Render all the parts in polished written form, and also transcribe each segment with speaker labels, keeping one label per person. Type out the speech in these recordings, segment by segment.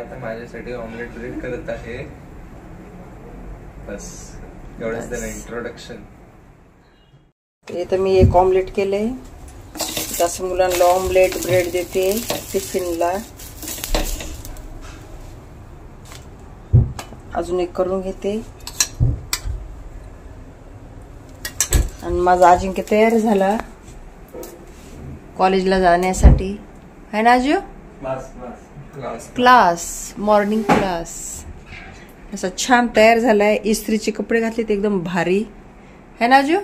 Speaker 1: आता माझ्यासाठी omelette bread करत आहे. बस एवढंच त्याला इंट्रोडक्शन.
Speaker 2: इथं मी एक ऑमलेट केलंय. तसं मुलांना ऑमलेट ब्रेड देते टिफिनला. अजून एक करून घेते. आणि माझा अजिंक्य तयार झाला कॉलेजला जाण्यासाठी. है ना अजू? Class morning class. असा छान तयार झालाय. इस्त्रीचे कपडे घातले ते एकदम भारी. है ना अजू?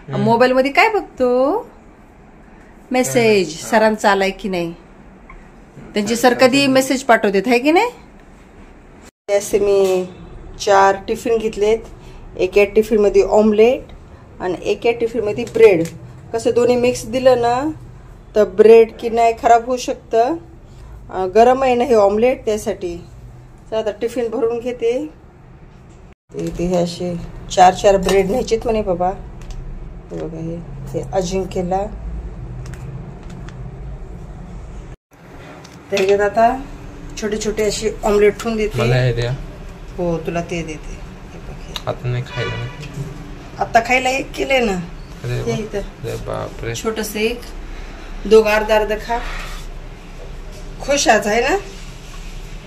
Speaker 2: मोबाईल मध्ये काय बघतो? मेसेज सरांचा आलाय की नाही. त्यांचे सर कधी मेसेज पाठवतात है की नाही. असे मी 4 टिफिन घेतलेत. एका टिफिन मध्ये ऑमलेट आणि एका टिफिन मध्ये ब्रेड. कसं दोन्ही मिक्स दिलं ना तर ब्रेड की नाही खराब होऊ शकतं. गरम आहे ना हे ऑमलेट त्यासाठी. तर आता टिफिन भरून घेते. ते हे असे 4 ब्रेड न्यायचेत म्हणे बाबा. हे बघा हे अजिंक्यला. तर आता छोटे छोटे असे ऑमलेट ठेवून देते.
Speaker 1: मला हे द्या.
Speaker 2: हो तुला ते देते.
Speaker 1: आता नाही खायला.
Speaker 2: आता खायला एक केले ना.
Speaker 1: बापरे
Speaker 2: छोटस एक. दोघं अर्धा खा. खुश आहे ना.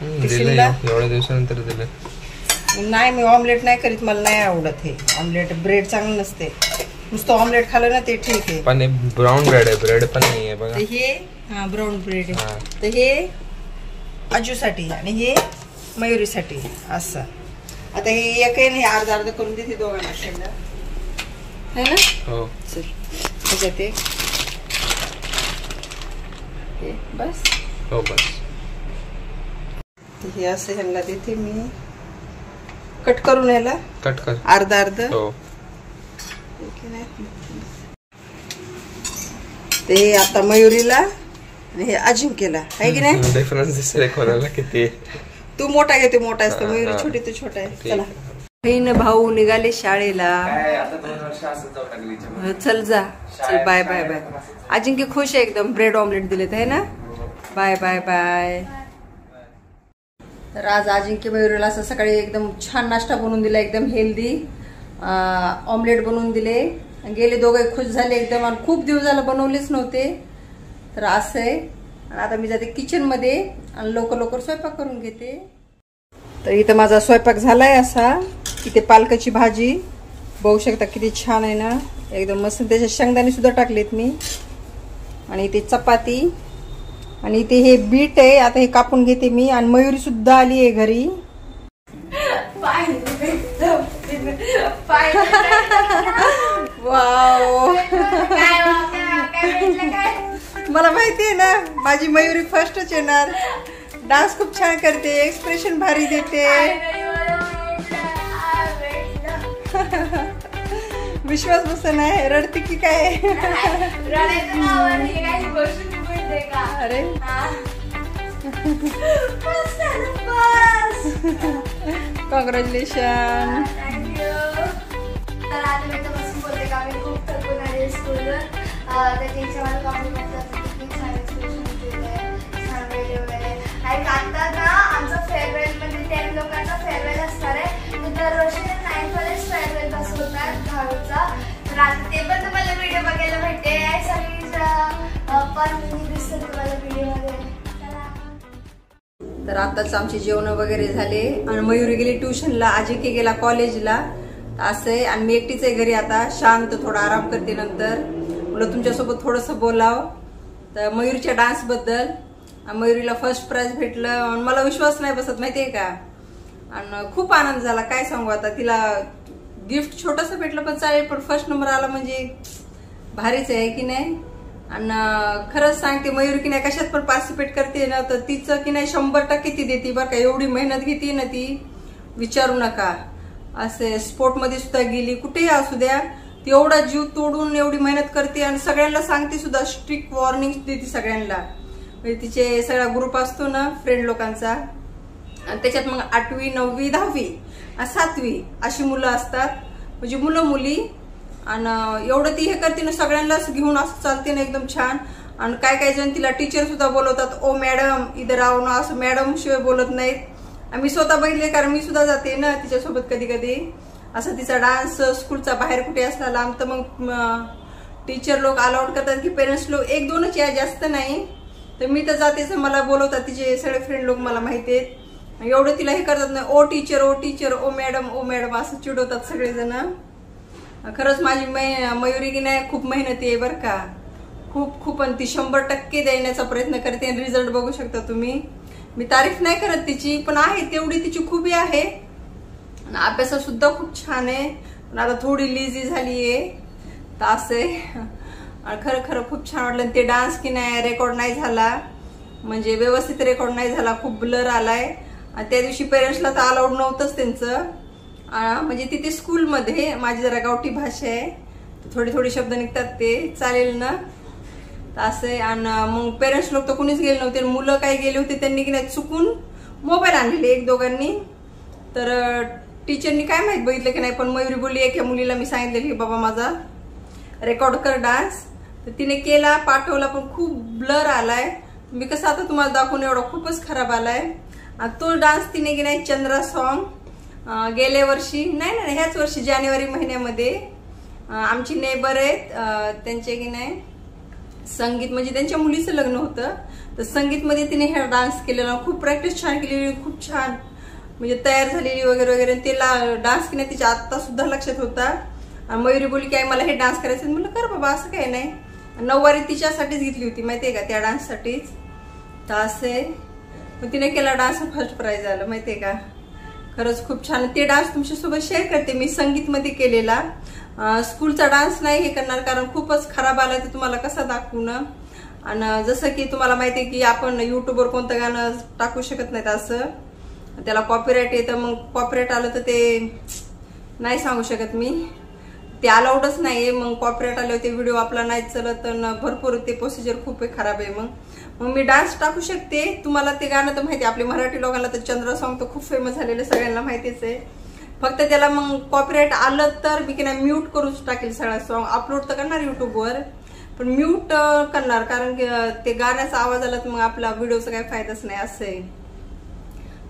Speaker 1: एवढ्या दिवसानंतर दिलं.
Speaker 2: नाही मी ऑमलेट नाही करीत. मला नाही आवडत हे ऑमलेट. ब्रेड चांगलं नसते. नुसतं ऑमलेट खाल्लं ना ते ठीक आहे.
Speaker 1: पण ब्राऊन ब्रेड आहे. ब्रेड पण नाही आहे बघा.
Speaker 2: हे हा ब्राऊन ब्रेड आहे. तर हे अजूसाठी आणि हे मयुरीसाठी असं. आता हे एक आहे ना अर्धा करून देते दोघांना शेंगा. है ना.
Speaker 1: हो
Speaker 2: चल ह्याच्यात एक. बस.
Speaker 1: हो बस.
Speaker 2: हे असं ह्यांना देते मी. कट करून याला.
Speaker 1: कट कर
Speaker 2: अर्धा.
Speaker 1: हो.
Speaker 2: ते आता मयुरीला आणि हे अजिंक्यला आहे की नाही.
Speaker 1: डिफरन्स दिसेल कोणाला किती.
Speaker 2: तू मोठा घेते मोठा असतो. मयुरी छोटी तू छोटा आहे. चला बहीण भाऊ निघाले शाळेला. चल जा. चल बाय बाय बाय. अजिंक्य खुश आहे एकदम. ब्रेड ऑमलेट दिलेत आहे ना. Bye bye bye. तर आज अजिंक्य मयुरीला असं सकाळी एकदम छान नाश्ता बनवून दिला. एकदम हेल्दी ऑमलेट बनवून दिले. गेले दोघे खुश झाले एकदम. आणि खूप दिवस झाले बनवलेच नव्हते. तर असं आहे. आणि आता मी जाते किचन मध्ये आणि लवकर स्वयंपाक करून घेते. तर इथं माझा स्वयंपाक झालाय असा. इथे पालकाची भाजी बघू शकता किती छान आहे ना. एकदम मस्त. त्याच्यात शेंगदाणे सुद्धा टाकलेत मी. आणि इथे चपाती. आणि इथे हे बीट आहे. आता हे कापून घेते मी. आणि मयुरी सुद्धा आली आहे घरी. वाव. मला माहिती आहे ना माझी मयुरी फर्स्टच येणार. डान्स खूप छान करते. एक्सप्रेशन भारी देते. विश्वास बसत नाही. रडते की काय. अरे कॉंग्रॅच्युलेशन.
Speaker 3: तर आता मी बसून बोलते का मी खूप थकून आले स्कूलवर. तर टीचर मला कॉम्प्लिमेंट करतात की छान एक्सप्रेशन दिले छान वगैरे. आणि आता ना आमचं फेअरवेल म्हणजे 10 लोकांचा फेअरवेल असणार आहे. तर दरवर्षी 9th वालेच फेअरवेल बसवतात 10वीचा. तर आता ते पण तुम्हाला व्हिडिओ बघायला भेटते. सगळी पण मी दिसते तुम्हाला व्हिडिओमध्ये.
Speaker 2: तर आताच आमचे जेवण वगैरे झाले. आणि मयुरी गेली ट्युशनला. अजिंक्य गेला कॉलेजला. असं आहे. आणि मी एकटीच आहे घरी आता. शांत थोडा आराम करते. नंतर मला तुमच्यासोबत थोडंसं बोलाव. तर मयुरीच्या डान्स बद्दल. मयुरीला फर्स्ट प्राइज भेटलं. मला विश्वास नाही बसत माहितीये का. आणि खूप आनंद झाला. काय सांगू आता. तिला गिफ्ट छोटस भेटलं पण चालेल. पण फर्स्ट नंबर आला म्हणजे भारीच आहे की नाही. आणि खरंच सांगते मयुरी की नाही कशात पण पार्टिसिपेट करते ना तर तिचं की नाही 100% ती देते बरं का. एवढी मेहनत घेते ना ती विचारू नका. असे स्पोर्ट मध्ये सुद्धा गेली कुठेही असू द्या ती एवढा जीव तोडून एवढी मेहनत करते. आणि सगळ्यांना सांगते सुद्धा. स्ट्रिक्ट वॉर्निंग देते सगळ्यांना. म्हणजे तिचे सगळा ग्रुप असतो ना फ्रेंड लोकांचा. आणि त्याच्यात मग 8वी 9वी 10वी 7वी अशी मुलं असतात. म्हणजे मुलं मुली. आणि एवढं ती हे करते ना सगळ्यांनाच घेऊन असं चालते ना एकदम छान. आणि काय काय जण तिला टीचर सुद्धा बोलवतात, ओ मॅडम इधर आओ ना, असं मॅडम शिवाय बोलत नाहीत. मी स्वतः बघितले, कारण मी सुद्धा जाते ना तिच्यासोबत कधी कधी. असं तिचा डान्स स्कूलचा बाहेर कुठे असला लांब, तर मग टीचर लोक अलाउड करतात की पेरेंट्स लोक 1-2च या, जास्त नाही. तर मी तर जातेच, मला बोलवतात तिचे सगळे फ्रेंड लोक, मला माहिती आहेत. एवढं तिला हे करतात नाही, ओ टीचर ओ टीचर, ओ मॅडम असं चिडवतात सगळेजण. खरंच माझी मयुरी की नाही खूप मेहनती आहे बरं का, खूप. आणि ती 100% देण्याचा प्रयत्न करते आणि रिझल्ट बघू शकता तुम्ही. मी तारीफ नाही करत तिची, पण आहे तेवढी तिची खूबी आहे. अभ्यासात सुद्धा खूप छान आहे. पण आता थोडी लिझी झाली आहे तर असे. खरं खूप छान वाटलं. ते डान्स की नाही रेकॉर्ड नाही झाला, म्हणजे व्यवस्थित रेकॉर्ड नाही झाला, खूप ब्लर आलाय. आणि त्या दिवशी पेरेंट्सला तर अलाउड नव्हतंच त्यांचं. म्हणजे तिथे स्कूलमध्ये माझी जरा गावठी भाषा आहे, थोडी शब्द निघतात, ते चालेल ना असे. आणि मग पेरेंट्स लोक तर कुणीच गेले नव्हते. मुलं काही गेले होते त्यांनी की नाही चुकून मोबाईल आणलेले 1-2घांनी. तर टीचरनी काय माहित बघितलं की नाही, पण मयुरी बोलली एका मुलीला मी सांगितलं की बाबा माझा रेकॉर्ड कर डान्स. तर तिने केला, पाठवला, पण खूप ब्लर आलाय. मी कसं आता तुम्हाला दाखवून, एवढा खूपच खराब आलाय. तो डान्स तिने की नाही चंद्रा सॉन्ग गेल्या वर्षी नाही ह्याच वर्षी जानेवारी महिन्यामध्ये आमची नेबर आहेत, त्यांचे की नाही संगीत, म्हणजे त्यांच्या मुलीचं लग्न होतं, तर संगीतमध्ये तिने हा डान्स केलेला. खूप प्रॅक्टिस छान केलेली, खूप छान म्हणजे तयार झालेली वगैरे. तिला डान्स की नाही तिच्या आत्ता सुद्धा लक्षात होता. मयुरी बोलली काय मला हे डान्स करायचं. म्हणलं कर बाबा, असं काही नाही. 9वारी तिच्यासाठीच घेतली होती माहितीये का, त्या डान्ससाठीच. तर असे मग तिने केला डान्स, फर्स्ट प्राइज आलं माहितीये का. खरंच खूप छान. ते डान्स तुमच्यासोबत शेअर करते मी, संगीतमध्ये केलेला. स्कूलचा डान्स नाही हे करणार, कारण खूपच खराब आलाय, तर तुम्हाला कसं दाखवू ना. आणि जसं की तुम्हाला माहितीये की आपण युट्यूबवर कोणतं गाणं टाकू शकत नाहीत, असं त्याला कॉपीराईट येतं. मग कॉपीराईट आलं तर ते नाही सांगू शकत मी, ते अलाउडच नाहीये. मग कॉपीराईट आले होते, व्हिडिओ आपला नाही चलत, भरपूर ते प्रोसिजर खूप खराब आहे. मग मी डान्स टाकू शकते. तुम्हाला ते गाणं तर माहिती, आपल्या मराठी लोकांना तर चंद्र सॉन्ग तर खूप फेमस झालेलं, सगळ्यांना माहितीच आहे. फक्त त्याला मग कॉपीराईट आलं तर मी की नाही म्यूट करूच टाकेल सगळा सॉन्ग. अपलोड तर करणार युट्यूबवर, पण म्यूट करणार, कारण की ते गाण्याचा आवाज आला तर मग आपला व्हिडिओचा काही फायदाच नाही, असं आहे.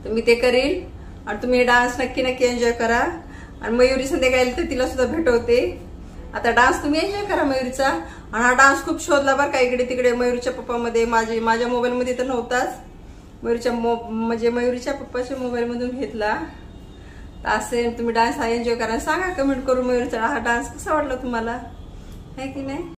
Speaker 2: तर मी ते करेल. आणि तुम्ही डान्स नक्की एन्जॉय करा. आणि मयुरी संध्याकाळी तर तिला सुद्धा भेटवते. आता डान्स तुम्ही एन्जॉय करा मयुरीचा. आणि हा डान्स खूप शोधला बरं का, इकडे तिकडे. मयुरीच्या पप्पामध्ये, माझ्या मोबाईलमध्ये तर नव्हताच, मयुरीच्या पप्पाच्या मोबाईलमधून घेतला. तर असे तुम्ही डान्स हा एन्जॉय करा. सांगा कमेंट करून मयुरीचा हा डान्स कसा वाटला तुम्हाला, है की नाही.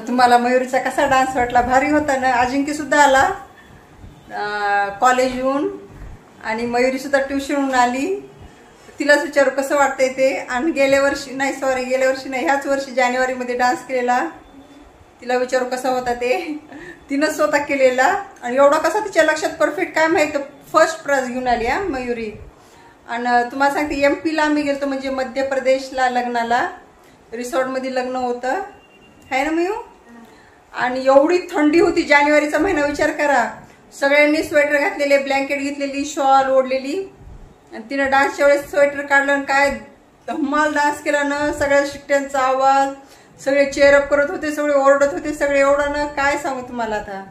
Speaker 2: तुम्हाला मयुरीचा कसा डान्स वाटला? भारी होता ना. अजिंक्य सुद्धा आला कॉलेजहून आणि मयुरी सुद्धा ट्युशनहून आली. तिलाच विचारू कसं वाटतंय ते. आणि गेल्या वर्षी नाही, ह्याच वर्षी जानेवारीमध्ये डान्स केलेला. तिला विचारू कसा होता ते. तिनं स्वतः केलेला आणि एवढा कसा तिच्या लक्षात परफेक्ट काय माहिती. फर्स्ट प्राइज घेऊन आली हा मयुरी. आणि तुम्हाला सांगते MP ला आम्ही गेलतो, म्हणजे मध्य प्रदेशला लग्नाला. रिसॉर्टमध्ये लग्न होतं है ना मयू. आणि एवढी थंडी होती, जानेवारीचा महिना विचार करा. सगळ्यांनी स्वेटर घातलेले, ब्लँकेट घेतलेली, शॉल ओढलेली. आणि तिनं डान्सच्या वेळेस स्वेटर काढलं आणि काय धम्माल डान्स केला ना. सगळ्या शिट्ट्यांचा आवाज, सगळे चेअरअप करत होते, सगळे ओरडत होते, सगळे एवढं ना काय सांगू तुम्हाला. आता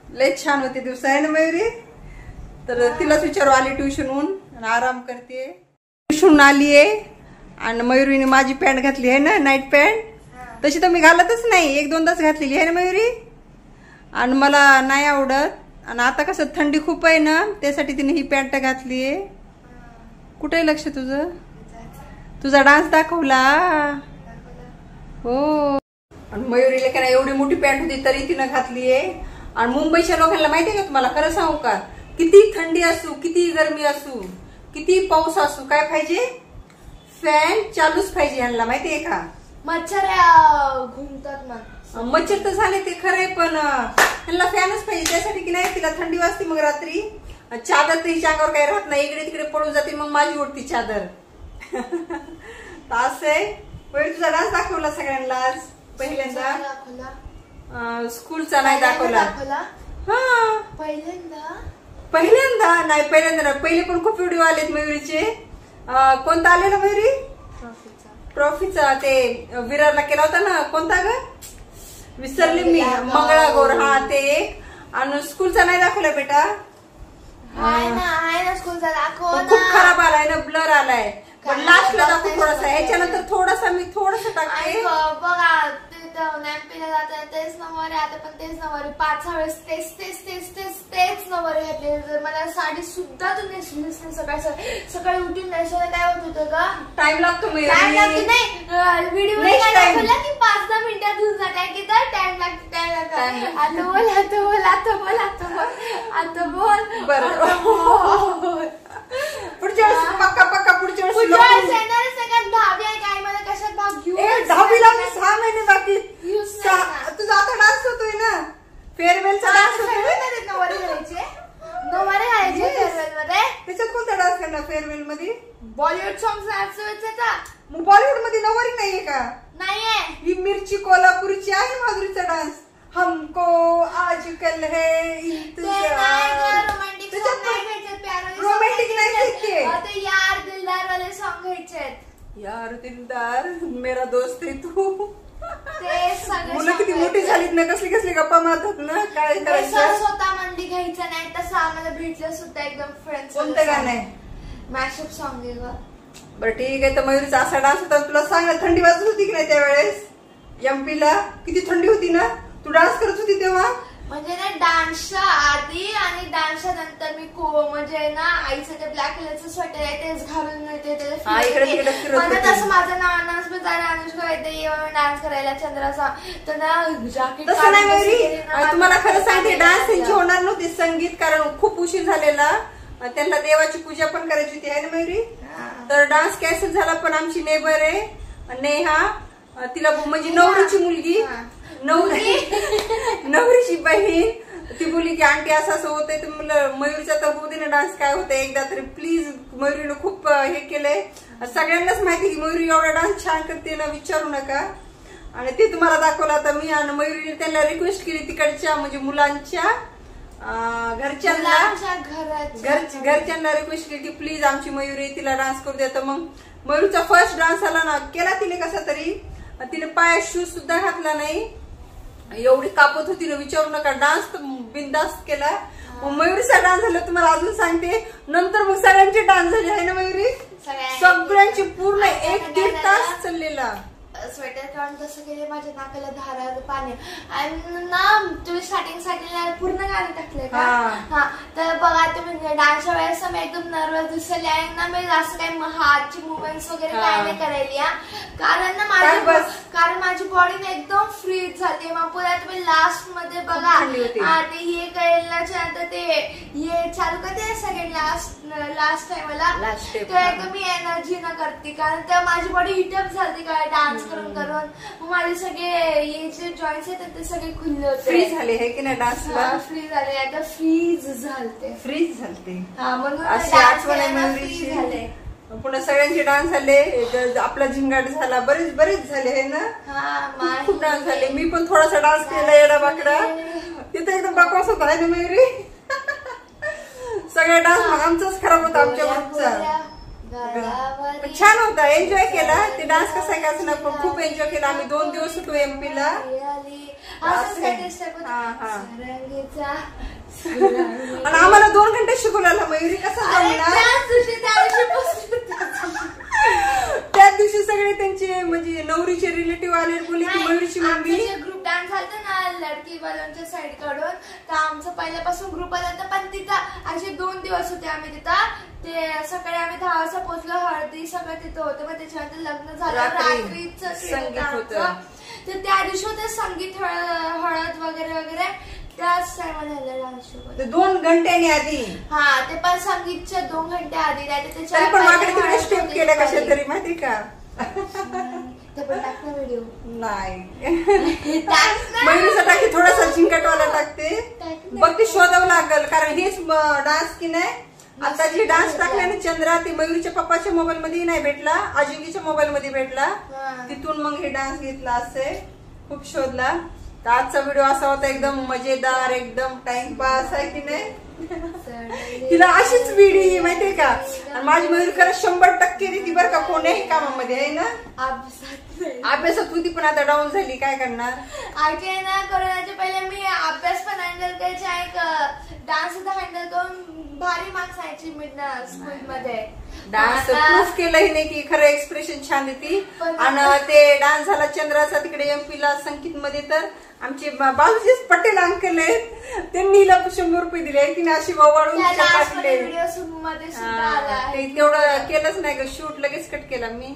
Speaker 2: लय छान होते दिवस आहे ना मयुरी. तर तिलाच विचारू आली ट्युशनहून आणि आराम करते. ट्युशनहून आली आहे आणि मयुरीने माझी पॅन्ट घातली आहे ना, नाईट पॅन्ट. तशी तर मी घालतच नाही, 1-2दाच घातलेली आहे ना मयुरी. आणि मला नाही आवडत. आणि आता कसं थंडी खूप आहे ना, त्यासाठी तिने ही पॅन्ट घातली आहे. कुठे लक्ष तुझं? तुझा डान्स दाखवला हो. आणि मयुरीला का नाही एवढी मोठी पॅन्ट होती तरी तिनं घातली आहे. आणि मुंबईच्या लोकांना माहितीये का तुम्हाला, खरं सांगू का, किती थंडी असू, किती गरमी असू, किती पाऊस असू, काय पाहिजे? फॅन चालूच पाहिजे यांना, माहितीये का.
Speaker 3: मच्छर घुमतात ना.
Speaker 2: मच्छर तर झाले ते खरे, पण ह्यांना फॅनच पाहिजे. त्यासाठी की नाही तिला थंडी वाजते. मग रात्री चादर तर हिच्या अंगावर काही राहत नाही, इकडे तिकडे पडून जाते. मग माझी उडती चादर. असं आहे. तुझा डान्स दाखवला सगळ्यांना आज पहिल्यांदा. स्कूलचा नाही दाखवला. हा पहिल्यांदा नाही, पहिले पण खूप व्हिडिओ आलेत मयुरीचे. कोणता आलेला मयुरी? ट्रॉफीचा. ते विरारला केला होता ना, कोणता ग विसरली मी. मंगळागौर. हा ते एक. आणि स्कूलचा नाही दाखवला बेटा.
Speaker 3: स्कूलचा दाखव.
Speaker 2: खूप खराब आलाय ना, ब्लर आलाय. पण लास्टला दाखव थोडासा. ह्याच्यानंतर थोडासा मी टाकते.
Speaker 3: बघा नॅम्पीला जातात तेच नंबर, आता पण तेच नंबर. 5 वेळेस तेच नंबर घेतले. जर मला साडी सुद्धा तू नेसलीस नाही सकाळी उठून नेसायला काय होत होतं का?
Speaker 2: टाइम लागतो.
Speaker 3: नाही व्हिडिओ दाखवला की 5-10 मिनिटात धुवून जाते की तर टाइम लागतो. आता बोल
Speaker 2: पुढच्या वेळेस पक्का पुढच्या वेळेस
Speaker 3: दहावी आहे काय, मला कशात भाग घेऊ?
Speaker 2: 10वीला मी 6 महिने बाकी. तुझा आता डान्स होतोय ना, फेअरवेलचा डान्स होतोय.
Speaker 3: नववारी घालायचे फेअरवेल मध्ये.
Speaker 2: त्याच्यात कोणता डान्स करणार फेअरवेल मध्ये?
Speaker 3: बॉलिवूड सॉंग नाचायचा.
Speaker 2: मग बॉलिवूड मध्ये नववारी नाहीये का?
Speaker 3: नाहीये.
Speaker 2: ही मिरची कोल्हापूरची आहे माधुरीचा डान्स. हमको आजकल है इंतजार. रोमॅन्टिक नाही घ्यायचे.
Speaker 3: यार दिलदार वाले सॉंग घ्यायचे.
Speaker 2: यार दिलदार मेरा दोस्त आहे तू.
Speaker 3: ते
Speaker 2: मुलं किती मोठी झालीत ना, कसली गप्पा मारतात ना. काय करायचं?
Speaker 3: स्वतः मंदी घ्यायचं नाही तसं आम्हाला भेटलं सुद्धा एकदम फ्रेंड्स.
Speaker 2: कोणतं गाणं आहे?
Speaker 3: मॅशअप सॉंग आहे ग.
Speaker 2: बरं ठीक आहे. तर मयुरीचा असा डान्स होता. तुला सांग थंडी वाजत होती की नाही त्यावेळेस? MP ला किती थंडी होती ना. तू डान्स करत होती तेव्हा.
Speaker 3: म्हणजे ना डान्सच्या आधी आणि डान्सच्या नंतर मी म्हणजे ना आईचं ते ब्लॅक कलरचं स्वेटर आहे तेच घालून येते. मला तसं माझं नाव अनुष्का येते डान्स करायला चंद्राचा. तर ना जॅकेट
Speaker 2: तसं नाही मयुरी. तुम्हाला खरं सांगते डान्स त्यांची होणार नव्हती, संगीत, कारण खूप उशीर झालेला. त्यांना देवाची पूजा पण करायची होती आहे ना मयुरी. तर डान्स कॅन्सल झाला. पण आमची नेबर आहे नेहा, तिला म्हणजे नवरीची मुलगी, नवरीची बहीण, ती बोलली की आंटी असं होतंय. तर म्हणलं मयुरीचा तर होऊ दे ना डान्स, काय होतंय एकदा तरी प्लीज. मयुरीने खूप हे केलंय. सगळ्यांनाच माहिती की मयुरी एवढा डान्स छान करते ना, विचारू नका. आणि ते तुम्हाला दाखवलं आता मी. आणि मयुरीने त्यांना रिक्वेस्ट केली तिकडच्या म्हणजे मुलांच्या घरच्यांना रिक्वेस्ट केली की प्लीज आमची मयुरी तिला डान्स करू द्या. तर मग मयुरीचा फर्स्ट डान्स आला ना, केला तिने कसा तरी. तिने पायात शूज सुद्धा घातला नाही, एवढी कापत होती ना विचारू नका. डान्स तर बिंदास केला. मग मयुरीचा डान्स झाला तुम्हाला अजून सांगते. नंतर मग सगळ्यांचे डान्स झाले आहे ना मयुरी, सगळ्यांची पूर्ण 1-1.5 तास चाललेला.
Speaker 3: स्वेटर काढून तसं केले, माझ्या नाकाला धारा पाणी. आणि ना तुम्ही स्टार्टिंग पूर्ण गाणं टाकले का? हा, तर बघा तुम्ही डान्सच्या वेळेस मी एकदम नर्वस दिसले आहे ना. मी जास्त काही हातची मुवमेंट्स वगैरे काय नाही करायली, कारण ना माझी बॉडी ना एकदम फ्रीज झाली. मग पुन्हा तुम्ही लास्ट मध्ये बघा ते हे केल्याच्या नंतर ते हे चालू करते सेकंड लास्ट टाइमला, ते एकदम मी एनर्जी न करते, कारण तेव्हा माझी बॉडी हिटअप झाली काय डान्स करून माझे सगळे हे जे जॉईंट्स आहेत ते सगळे खुलले होते,
Speaker 2: फ्रीज झाले हे की नाही डान्सला.
Speaker 3: फ्रीज झाले, आता फ्रीज झालते. हा, म्हणून
Speaker 2: आठवण आहे मयुरीची. पुन्हा सगळ्यांचे डान्स झाले, आपला झिंगाट झाला, बरेच झाले हे ना. खूप डान्स झाले. मी पण थोडासा डान्स केला येडा बाकडा, तिथे एकदम बकवास होता आहे ना मयुरी. सगळ्या डान्स मग आमचाच खराब होता, आमच्या ग्रुपचा. छान होता, एन्जॉय केला. ते डान्स कसा आहे का ना, पण खूप एन्जॉय केला. आम्ही 2 दिवस होतो एमपी ला. आणि आम्हाला 2 घंटे शिकवला मयुरी. कसं त्या दिवशी सगळे त्यांचे म्हणजे नवरीचे रिलेटिव्ह आले, बोलले की मयुरीची मम्मी.
Speaker 3: ग्रुप डान्स झाला ना लडकी वाल्यांच्या साईड कडून, तर आमचं पहिल्यापासून ग्रुप आला होता. पण तिथं असे 2 दिवस होते आम्ही तिथं. ते सकाळी आम्ही 10 वाजता पोहोचलो, हळदी सगळं तिथं होतं. मग त्याच्यानंतर लग्न झालं, रात्रीच संगीत होतं. तर त्या दिवशी होते संगीत, हळद वगैरे त्याच टाइमला झालं डान्स शो.
Speaker 2: 2 घंट्यानी आधी.
Speaker 3: हा, ते पण संगीतच्या 2 घंटे आधी.
Speaker 2: पण मागे तिकडे स्टेप केल्या कशा तरी माहिती का?
Speaker 3: ते पण टाकता व्हिडिओ
Speaker 2: नाही. मयुरीचा टाकी थोडासा झिंकटवाला टाकते, बघ ते शोधावं लागल. कारण हेच डान्स की नाही आता जे डान्स टाकले ना चंद्रा, ते मयुरीच्या पप्पाच्या मोबाईल मध्ये नाही भेटला, अजिंक्यच्या मोबाईल मध्ये भेटला. तिथून मग हे डान्स घेतला. असे खूप शोधला. तर आजचा व्हिडिओ असा होता, एकदम मजेदार, एकदम टाइमपास आहे की नाही. तिला अशीच विडी माहितीये का. आणि माझी मयुरी खरंच 100% ती बरं का, कोणत्याही कामामध्ये आहे ना. अभ्यासात होती पण आता डाऊन झाली, काय करणार.
Speaker 3: ऐकाय ना, कोरोनाच्या पहिले मी अभ्यास पण हँडल करायचे आहे, डान्स सुद्धा हँडल करून भारी मार्क्स यायची मिडनर स्कूल मध्ये.
Speaker 2: डान्स प्रूफ केलंही नाही की खरं एक्सप्रेशन छान देती. आणि ते डान्स झाला चंद्राचा तिकडे एमपी ला संगीत मध्ये. तर आमचे बाजूचेच पटेल अंकल आहेत, त्यांनी हिला 100 रुपये दिले की अशी वाढून टाकले. तेवढं केलंच नाही ग, शूट लगेच कट केला मी,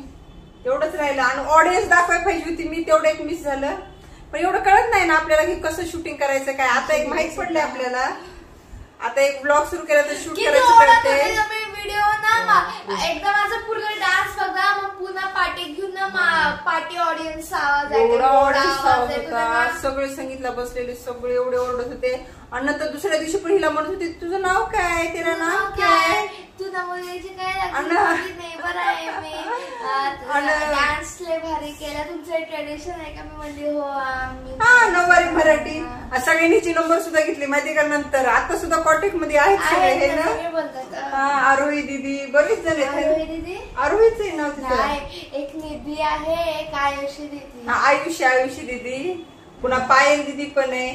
Speaker 2: तेवढंच राहिलं. आणि ऑडियन्स दाखवायला पाहिजे होती मी, तेवढं एक मिस झालं. पण एवढं कळत नाही ना आपल्याला की कसं शूटिंग करायचं काय. आता एक माहित पडलंय आपल्याला, आता एक ब्लॉग सुरू केला तर शूट करायचं कळते.
Speaker 3: व्हिडिओ ना एकदा माझा पूर्ण डान्स बघा, मग पुन्हा पार्टी घेऊन ना पार्टी ऑडियन्स आवाज
Speaker 2: होता. सगळे संगीतला बसलेले सगळे एवढे ओरडत होते. आणि नंतर दुसऱ्या दिवशी पण हिला म्हणत होती तुझं नाव काय, तेरा नाव काय,
Speaker 3: तुझा मुलीची काय नेबर आहे मी. डान्स लय भारी केला. तुमचं ट्रेडिशन आहे का? मी म्हणली हो आम्ही.
Speaker 2: हा, नऊवारी मराठी. सगळ्यांची नंबर सुद्धा घेतली माहिती का. नंतर आता सुद्धा कॉन्टॅक्ट मध्ये आहेत सगळे हे ना. हा, आरोही दीदी, बरेच जण आहेत. आरोहीच आहे नाव तिचं.
Speaker 3: एक निधी आहे, एक आयुषी दीदी.
Speaker 2: आयुषी दीदी, पुन्हा पायल दीदी पण आहे.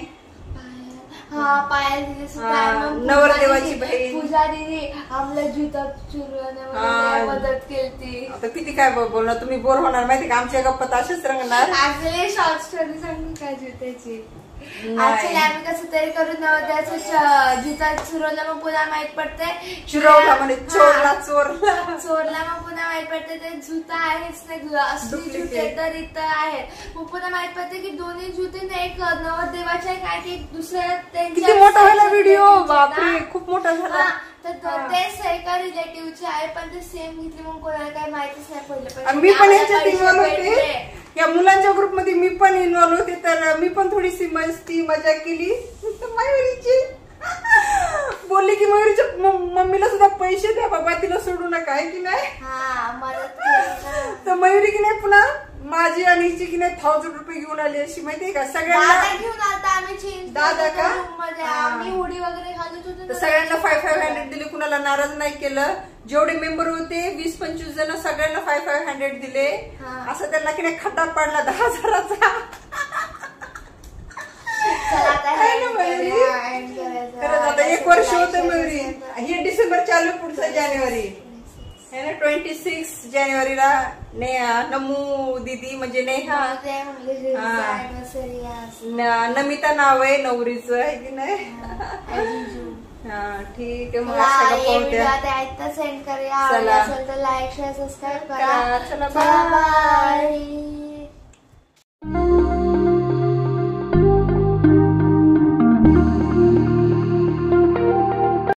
Speaker 3: हा, पायल दीदी सुद्धा.
Speaker 2: नवरदेवाची बहीण
Speaker 3: पूजा दीदी आम्हाला जुता चुरवण्यामध्ये मदत केली.
Speaker 2: आता किती काय बोलणार तुम्ही, बोर होणार माहिती का. आमच्या गप्पात असेच रंगणार.
Speaker 3: ऍक्च्युली शॉर्ट स्टोरी सांगू काय जुत्याची. ऍक्च्युली आम्ही कसं तरी करून नवरदेवाचा जुता चुरवला, मग पुन्हा माहित पडते
Speaker 2: चुरवला म्हणजे चोरला
Speaker 3: मग पुन्हा माहित पडते ते जुता आहेच नाही, असली जुते तर इथं आहेत. मग पुन्हा माहित पडते की दोन्ही जुते एक नवरदेवाचे काय की दुसऱ्या
Speaker 2: किती मोठा व्हायला व्हिडिओ. बापरे, खूप मोठा झाला.
Speaker 3: तर तेच एका रिलेटिव्हचे आहे, पण ते सेम घेतली. मग कोणाला काही माहितीच नाही पहिलं.
Speaker 2: मी पण याच्यात इन्व्हॉल्व होते, या मुलांच्या ग्रुपमध्ये मी पण इन्व्हॉल्व होते. तर मी पण थोडीशी मस्ती मजा केली. मयुरीची बोलली की मयुरीच्या मम्मीला सुद्धा पैसे द्या बाबा, तिला सोडू नका, आहे की नाही. तर मयुरी की नाही पुन्हा माझी आणि हिची की नाही 1000 रुपये घेऊन आली अशी माहितीये का
Speaker 3: दादा
Speaker 2: सगळ्यांना.
Speaker 3: घेऊन आता आम्ही चेंज
Speaker 2: दादा का?
Speaker 3: मध्ये
Speaker 2: हा.
Speaker 3: आम्ही उडी वगैरे घालत होतो
Speaker 2: तर
Speaker 3: ना.
Speaker 2: सगळ्यांना 500 दिले, कुणाला नाराज नाही केलं. जेवढे मेंबर होते 20-25 जण सगळ्यांना 500 दिले.
Speaker 3: हा.
Speaker 2: असं त्यांना की नाही खड्डा पाडला 10,000चा.
Speaker 3: चला आता
Speaker 2: आहे ना
Speaker 3: end
Speaker 2: मयुरी?
Speaker 3: करूया, end करायचं.
Speaker 2: खरंच आता 1 वर्ष होतं मयुरी.
Speaker 3: हा.
Speaker 2: हे डिसेंबर चालू, पुढचं जानेवारी है ना. 26 जानेवारीला नमू दीदी म्हणजे नेहा,
Speaker 3: ते म्हणले
Speaker 2: हा.
Speaker 3: anniversary आहे.
Speaker 2: नमिता नाव आहे नवरीचं आहे की नाही.
Speaker 3: अजिजू.
Speaker 2: हा ठीक आहे. मग
Speaker 3: चला,
Speaker 2: अशा
Speaker 3: हे
Speaker 2: गप्पा
Speaker 3: व्हिडिओ
Speaker 2: होत्या.
Speaker 3: आता आयता सेंड करूया. आवडला
Speaker 2: चला.
Speaker 3: असेल तर लाईक शेअर सबस्क्राईब
Speaker 2: करा.
Speaker 3: करा.
Speaker 2: चला,
Speaker 3: चला
Speaker 2: बाय.
Speaker 3: बाय.